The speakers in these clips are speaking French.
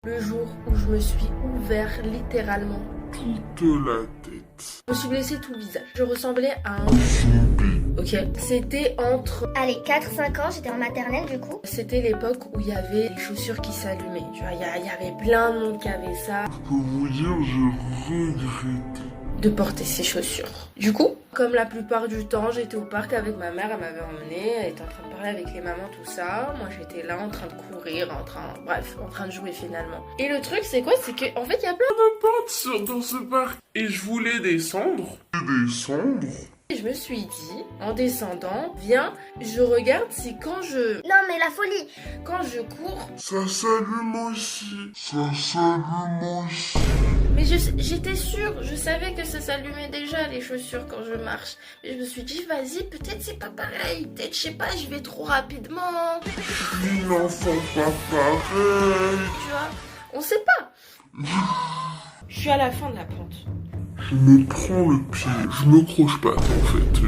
Le jour où je me suis ouvert littéralement toute la tête. je me suis blessé tout le visage. Je ressemblais à un... Ok. C'était entre... Allez, 4-5 ans, j'étais en maternelle du coup. C'était l'époque où il y avait les chaussures qui s'allumaient. Tu vois, il y avait plein de monde qui avait ça. Je peux vous dire, j'ai regretté. De porter ces chaussures. Du coup, comme la plupart du temps, j'étais au parc avec ma mère, elle m'avait emmenée, elle était en train de parler avec les mamans, tout ça. Moi, j'étais là en train de courir, en train de jouer finalement. Et le truc, c'est quoi? C'est que en fait, il y a plein De portes dans ce parc. Et je voulais descendre. Et je me suis dit, en descendant, viens, je regarde si quand je Non mais la folie. cours, Ça s'allume aussi. mais j'étais sûre, je savais que ça s'allumait déjà les chaussures quand je marche. Et je me suis dit, vas-y, peut-être c'est pas pareil, peut-être, je sais pas, je vais trop rapidement, Les n'enfants pas pareil. tu vois, on sait pas. Je suis à la fin de la pente. Je me prends le pied. Je me croche pas en fait.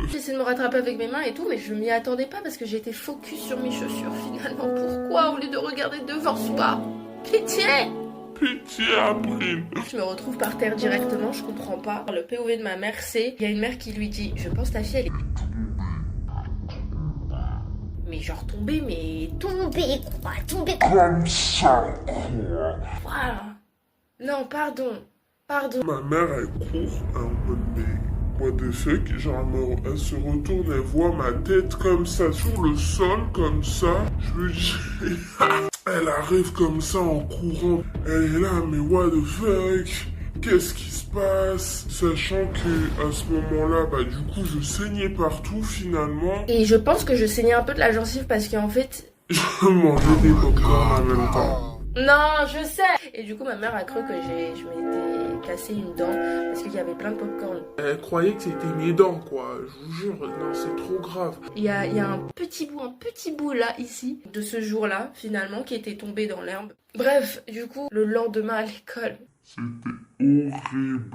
J'essaie de me rattraper avec mes mains et tout, mais je m'y attendais pas parce que j'étais focus sur mes chaussures finalement. Pourquoi au lieu de regarder devant soi? Pitié! Pitié April. Je me retrouve par terre directement, je comprends pas. Le POV de ma mère, c'est... Il y a une mère qui lui dit, je pense ta fille elle est... Mais genre tombée, mais... Tombé quoi. Comme ça. Voilà. Non, pardon. Ma mère elle court en mode mais what the fuck. Genre elle se retourne, elle voit ma tête comme ça sur le sol comme ça. Je me dis elle arrive comme ça en courant. Elle est là mais what the fuck. Qu'est-ce qui se passe? Sachant que à ce moment-là, bah du coup je saignais partout finalement. Et je pense que je saignais un peu de la gencive parce qu'en fait... Je mangeais des popcorn en même temps. Non, je sais. Et du coup, ma mère a cru que je m'étais cassé une dent parce qu'il y avait plein de popcorn. Elle croyait que c'était mes dents quoi. Je vous jure, non c'est trop grave. Il y a un petit bout là, ici, de ce jour-là, finalement, qui était tombé dans l'herbe. Bref, du coup, le lendemain à l'école, C'était horrible.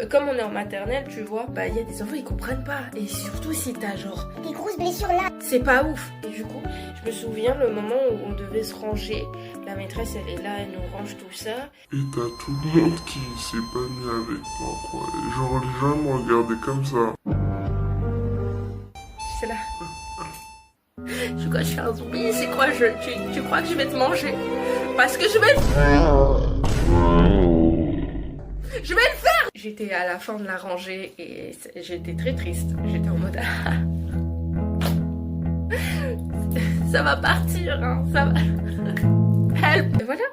comme on est en maternelle, tu vois, bah il y a des enfants, ils comprennent pas. Et surtout si t'as genre... Des grosses blessures là. C'est pas ouf. Et du coup, je me souviens le moment où on devait se ranger. La maîtresse, elle est là, elle nous range tout ça. Et t'as tout le monde qui s'est pas mis avec moi, quoi. Et genre, les gens me regardaient comme ça. C'est là. Je quoi, je fais un zombie, c'est quoi, tu crois que je vais te manger? Parce que je vais le faire! J'étais à la fin de la rangée et j'étais très triste. J'étais en mode... ça va partir, hein, ça va... Help! Et voilà,